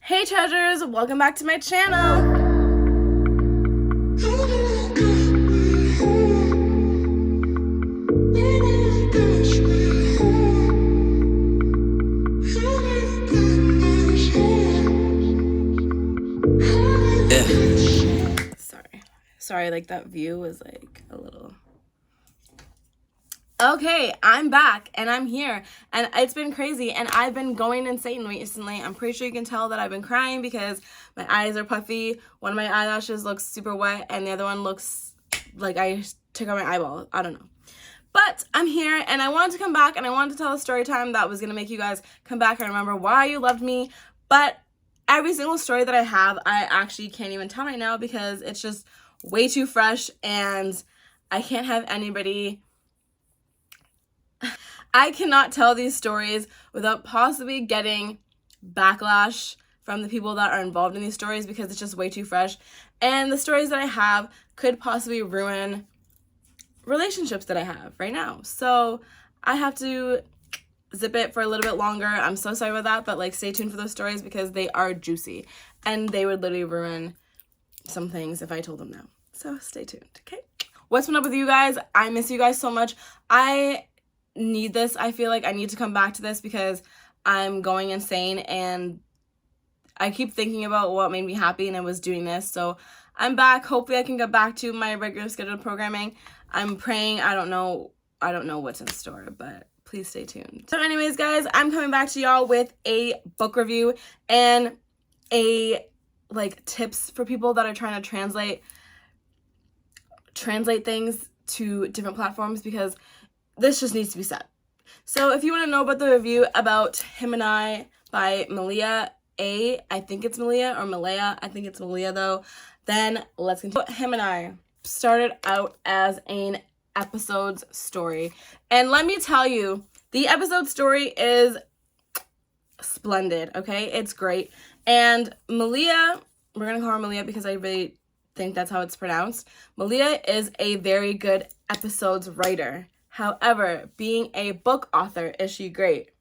Hey treasures, welcome back to my channel. Sorry, like that view was like a little... Okay, I'm back and I'm here and it's been crazy and I've been going insane recently. I'm pretty sure you can tell that I've been crying because my eyes are puffy. One of my eyelashes looks super wet and the other one looks like I took out my eyeball. I don't know. But I'm here and I wanted to come back and I wanted to tell a story time that was going to make you guys come back and remember why you loved me. But every single story that I have, I actually can't even tell right now because it's just way too fresh and I can't have anybody... I cannot tell these stories without possibly getting backlash from the people that are involved in these stories because it's just way too fresh. And the stories that I have could possibly ruin relationships that I have right now. So I have to zip it for a little bit longer. I'm so sorry about that, but like stay tuned for those stories because they are juicy and they would literally ruin some things if I told them now. So stay tuned, okay? What's been up with you guys? I miss you guys so much. I need this. I feel like I need to come back to this because I'm going insane and I keep thinking about what made me happy and I was doing this. So I'm back. Hopefully I can get back to my regular scheduled programming. I'm praying. I don't know what's in store, but please stay tuned. So anyways, guys, I'm coming back to y'all with a book review and a like tips for people that are trying to translate things to different platforms because this just needs to be said. So if you want to know about the review about Him and I by Melia A, I think it's Melia or Melia, I think it's Melia though, then let's continue. Him and I started out as an episodes story. And let me tell you, the episode story is splendid, okay? It's great. And Melia, we're going to call her Melia because I really think that's how it's pronounced. Melia is a very good episodes writer. However, being a book author, is she great?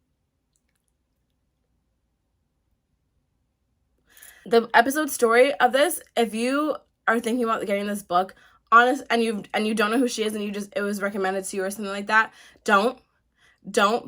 The episode story of this, if you are thinking about getting this book, honest, and you don't know who she is and it was recommended to you or something like that, don't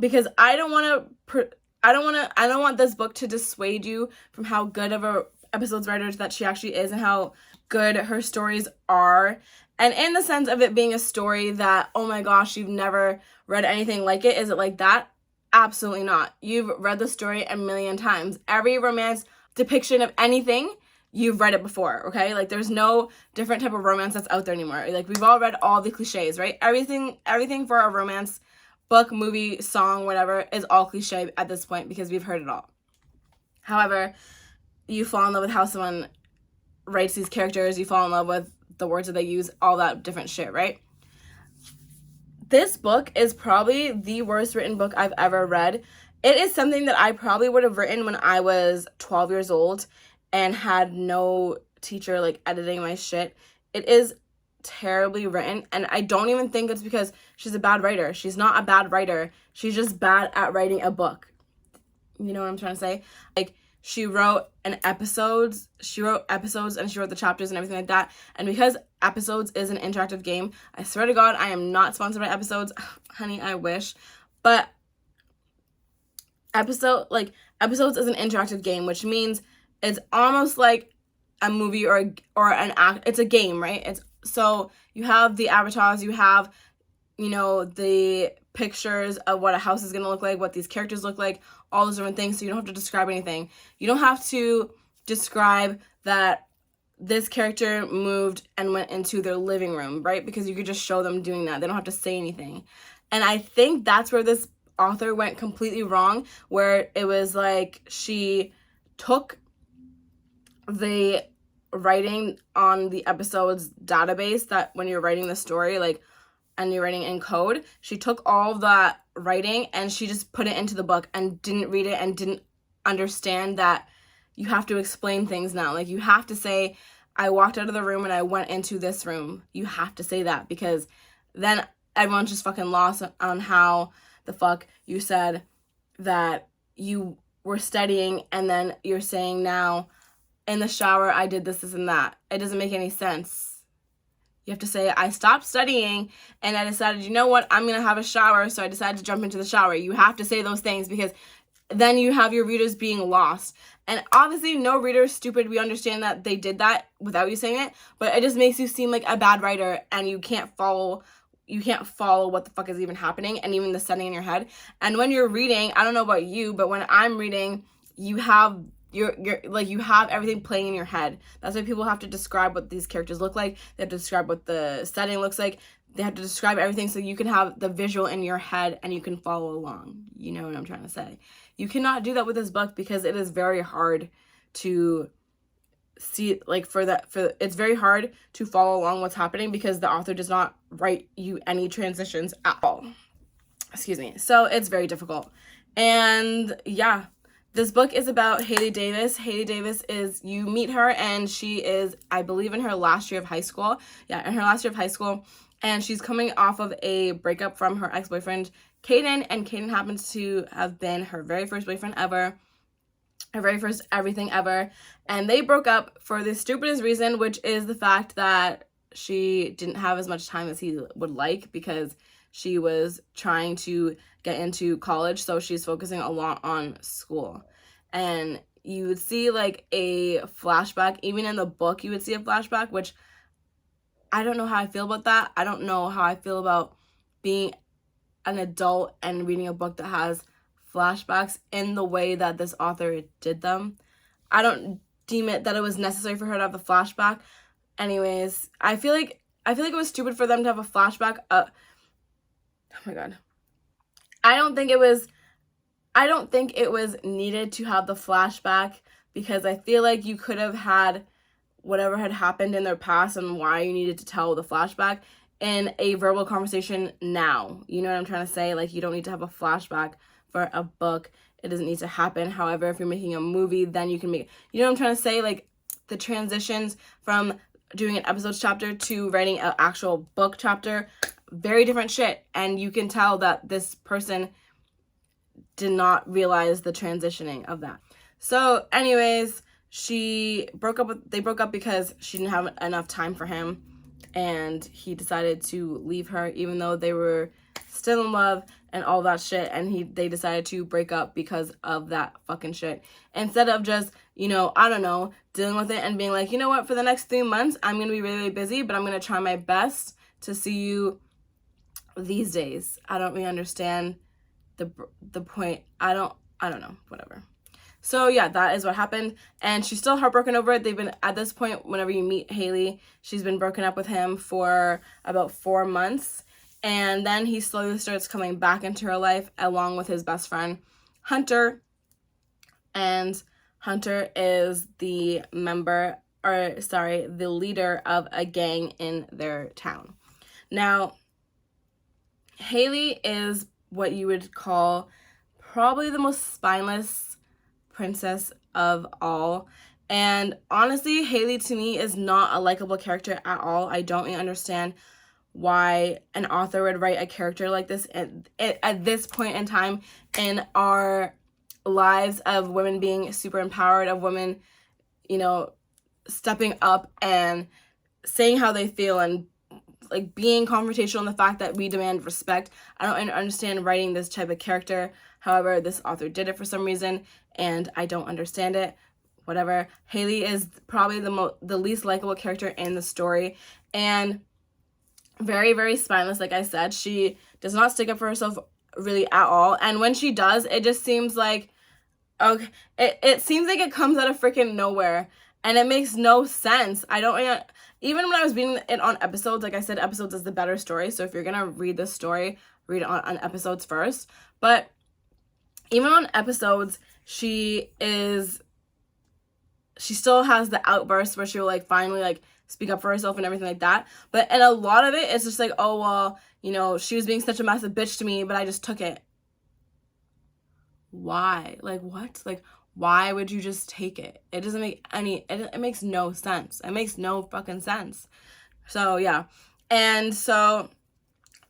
because I don't want this book to dissuade you from how good of a episodes writer that she actually is and how good her stories are. And in the sense of it being a story that, oh my gosh, you've never read anything like it. Is it like that? Absolutely not. You've read the story a million times. Every romance depiction of anything, you've read it before, okay? Like there's no different type of romance that's out there anymore. Like we've all read all the cliches, right? Everything for a romance book, movie, song, whatever is all cliche at this point because we've heard it all. However, you fall in love with how someone writes these characters, you fall in love with the words that they use, all that different shit, right? This book is probably the worst written book I've ever read. It is something that I probably would have written when I was 12 years old and had no teacher like editing my shit. It is terribly written and I don't even think it's because she's a bad writer. She's not a bad writer. She's just bad at writing a book. You know what I'm trying to say? Like she wrote episodes and she wrote the chapters and everything like that. And because episodes is an interactive game, I swear to God, I am not sponsored by episodes. Honey, I wish. But episodes is an interactive game, which means it's almost like a movie or an act. It's a game, right? So you have the avatars, you have, the pictures of what a house is going to look like, what these characters look like, all those different things. So you don't have to describe anything. You don't have to describe that this character moved and went into their living room, right? Because you could just show them doing that. They don't have to say anything. And I think that's where this author went completely wrong, where it was like she took the writing on the episodes database that when you're writing the story, like, and you're writing in code, she took all of that writing and she just put it into the book and didn't read it and didn't understand that you have to explain things now. Like you have to say, I walked out of the room and I went into this room. You have to say that because then everyone's just fucking lost on how the fuck you said that you we're studying, and then you're saying now, in the shower, I did this, and that. It doesn't make any sense. You have to say, I stopped studying and I decided, you know what, I'm going to have a shower, so I decided to jump into the shower. You have to say those things, because then you have your readers being lost. And obviously, no reader is stupid. We understand that they did that without you saying it, but it just makes you seem like a bad writer, and you can't follow what the fuck is even happening, and even the setting in your head. And when you're reading, I don't know about you, but when I'm reading, you have you have everything playing in your head. That's why people have to describe what these characters look like. They have to describe what the setting looks like. They have to describe everything so you can have the visual in your head and you can follow along. You know what I'm trying to say. You cannot do that with this book, because it is very hard to see, like, it's very hard to follow along what's happening, because the author does not write you any transitions at all. Excuse me. So it's very difficult. And yeah, this book is about Haley Davis. Haley Davis is, you meet her, and she is, I believe, in her last year of high school. Yeah, in her last year of high school. And she's coming off of a breakup from her ex-boyfriend, Caden. And Caden happens to have been her very first boyfriend ever. Her very first everything ever. And they broke up for the stupidest reason, which is the fact that she didn't have as much time as he would like, because she was trying to get into college, so she's focusing a lot on school. And you would see like a flashback, even in the book you would see a flashback, which I don't know how I feel about that. I don't know how I feel about being an adult and reading a book that has flashbacks in the way that this author did them. I don't deem it that it was necessary for her to have the flashback. Anyways, I feel like it was stupid for them to have a flashback. Oh my god. I don't think it was needed to have the flashback, because I feel like you could have had whatever had happened in their past and why you needed to tell the flashback in a verbal conversation now. You know what I'm trying to say? Like, you don't need to have a flashback for a book. It doesn't need to happen. However, if you're making a movie, then you can make it. You know what I'm trying to say? Like, the transitions from doing an episodes chapter to writing an actual book chapter, very different shit. And you can tell that this person did not realize the transitioning of that. So anyways, they broke up because she didn't have enough time for him, and he decided to leave her, even though they were still in love and all that shit. And they decided to break up because of that fucking shit, instead of just, I don't know, dealing with it and being like, you know what, for the next 3 months I'm gonna be really, really busy, but I'm gonna try my best to see you these days. I don't really understand the point. I don't know, whatever. So yeah, that is what happened, and she's still heartbroken over it. They've been, at this point, whenever you meet Haley, she's been broken up with him for about 4 months, and then he slowly starts coming back into her life along with his best friend, Hunter. And Hunter is the leader of a gang in their town. Now, Haley is what you would call probably the most spineless princess of all. And honestly, Haley to me is not a likable character at all. I don't really understand why an author would write a character like this at this point in time in our lives, of women being super empowered, of women, stepping up and saying how they feel, and like being confrontational in the fact that we demand respect. I don't understand writing this type of character. However, this author did it for some reason, and I don't understand it. Whatever. Haley is probably the least likable character in the story, and very, very spineless. Like I said, she does not stick up for herself really at all. And when she does, it just seems like, okay, it seems like it comes out of freaking nowhere, and it makes no sense. Even when I was reading it on episodes, like I said, episodes is the better story. So if you're gonna read this story, read it on episodes first. But even on episodes, she still has the outbursts where she'll like finally like speak up for herself and everything like that. But in a lot of it, it's just like, oh well, she was being such a massive bitch to me, but I just took it. Why? Like, what? Like, why would you just take it? It doesn't make it makes no sense. It makes no fucking sense. So yeah. And so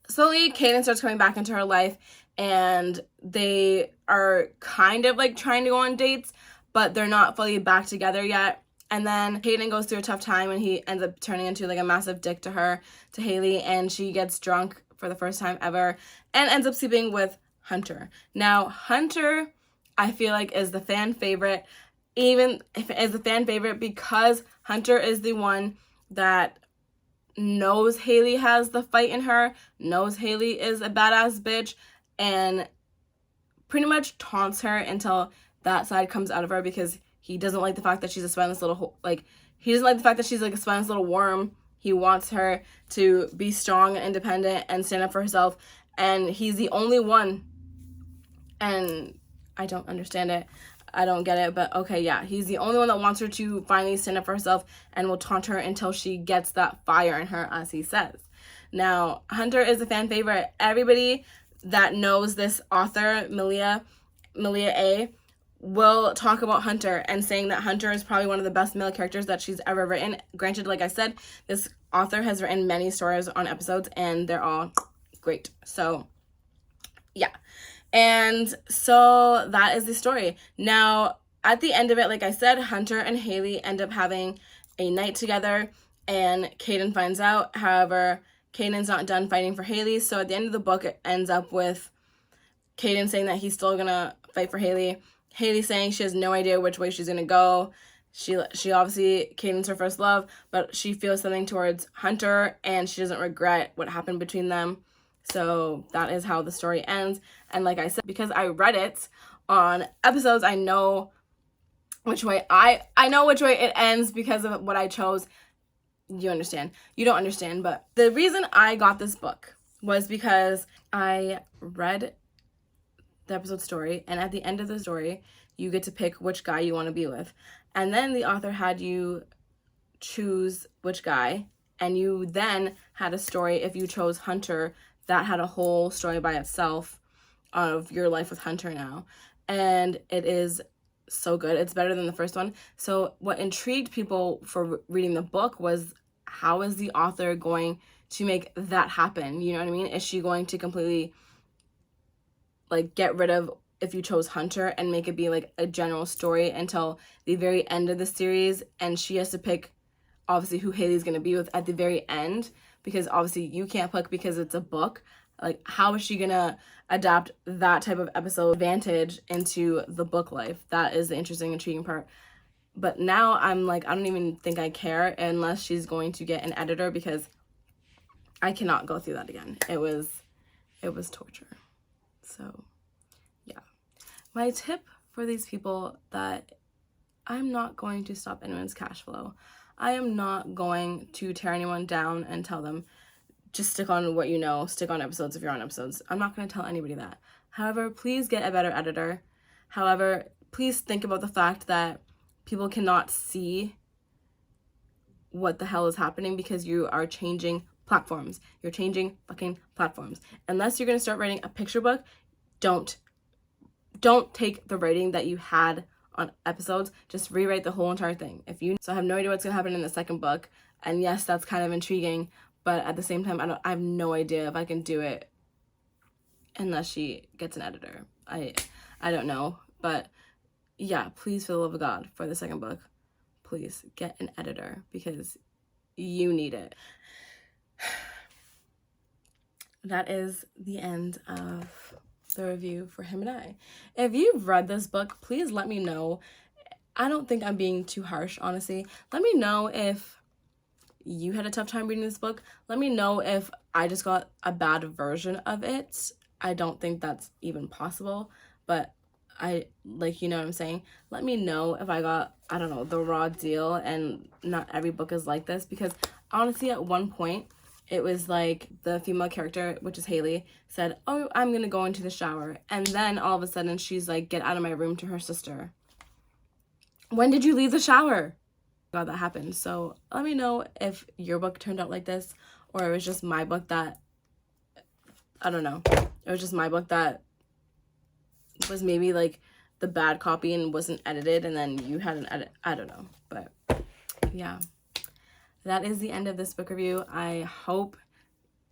slowly Caden starts coming back into her life, and they are kind of like trying to go on dates, but they're not fully back together yet. And then Hayden goes through a tough time and he ends up turning into like a massive dick to Haley, and she gets drunk for the first time ever and ends up sleeping with Hunter. Now, Hunter, I feel like, is the fan favorite, even if it is the fan favorite because Hunter is the one that knows Haley has the fight in her, knows Haley is a badass bitch, and pretty much taunts her until that side comes out of her, because he doesn't like the fact that she's a spineless little, he doesn't like the fact that she's like a spineless little worm. He wants her to be strong and independent and stand up for herself, and he's the only one, and I don't understand it. I don't get it, but okay, yeah. He's the only one that wants her to finally stand up for herself and will taunt her until she gets that fire in her, as he says. Now, Hunter is a fan favorite. Everybody that knows this author, Melia A, will talk about Hunter and saying that Hunter is probably one of the best male characters that she's ever written. Granted, like I said, this author has written many stories on episodes, and they're all great. So, yeah. And so that is the story. Now, at the end of it, like I said, Hunter and Haley end up having a night together, and Caden finds out. However, Caden's not done fighting for Haley, so at the end of the book, it ends up with Caden saying that he's still gonna fight for Haley. Haley saying she has no idea which way she's gonna go. She obviously, Caden's her first love, but she feels something towards Hunter, and she doesn't regret what happened between them. So that is how the story ends. And like I said, because I read it on episodes, I know which way I know which way it ends because of what I chose. You understand. You don't understand, but the reason I got this book was because I read the episode story, and at the end of the story, you get to pick which guy you want to be with. And then the author had you choose which guy, and you then had a story, if you chose Hunter, that had a whole story by itself of your life with Hunter now. And it is so good. It's better than the first one. So what intrigued people for reading the book was, how is the author going to make that happen? You know what I mean? Is she going to completely like get rid of if you chose Hunter and make it be like a general story until the very end of the series, and she has to pick obviously who Haley's going to be with at the very end, because obviously you can't pick because it's a book. Like, how is she going to adapt that type of episode advantage into the book life? That is the interesting, intriguing part. But now I'm like, I don't even think I care unless she's going to get an editor, because I cannot go through that again. It was torture. So, yeah. My tip for these people that I'm not going to stop anyone's cash flow. I am not going to tear anyone down and tell them, just stick on what you know, stick on episodes if you're on episodes. I'm not going to tell anybody that. However, please get a better editor. However, please think about the fact that people cannot see what the hell is happening because you are changing platforms. You're changing fucking platforms. Unless you're going to start writing a picture book, don't take the writing that you had on episodes, just rewrite the whole entire thing. So I have no idea what's gonna happen in the second book, and yes, that's kind of intriguing, but at the same time, I have no idea if I can do it unless she gets an editor. I don't know, but yeah, please, for the love of God, for the second book, please get an editor because you need it. That is the end of the review for Him and I. If you've read this book, please let me know. I don't think I'm being too harsh, honestly. Let me know if you had a tough time reading this book. Let me know if I just got a bad version of it. I don't think that's even possible, but you know what I'm saying? Let me know if I got, I don't know, the raw deal, and not every book is like this, because honestly, at one point, it was like the female character, which is Haley, said, "Oh, I'm going to go into the shower." And then all of a sudden she's like, "Get out of my room," to her sister. When did you leave the shower? God, that happened. So let me know if your book turned out like this, or it was just my book that, I don't know. It was just my book that was maybe like the bad copy and wasn't edited, and then you had an edit. I don't know. But yeah. That is the end of this book review. I hope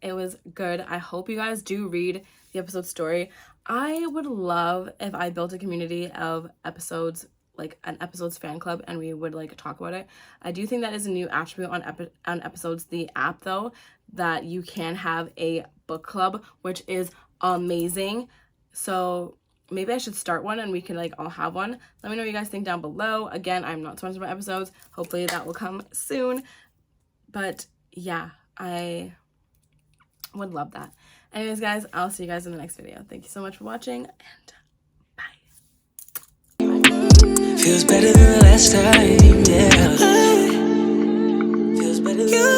it was good. I hope you guys do read the episode story. I would love if I built a community of episodes, like an episodes fan club, and we would like talk about it. I do think that is a new attribute on episodes, the app though, that you can have a book club, which is amazing. So maybe I should start one and we can like all have one. Let me know what you guys think down below. Again, I'm not sponsored by episodes. Hopefully that will come soon. But yeah, I would love that. Anyways, guys, I'll see you guys in the next video. Thank you so much for watching, and bye. Feels better than the last time, yeah. Feels better than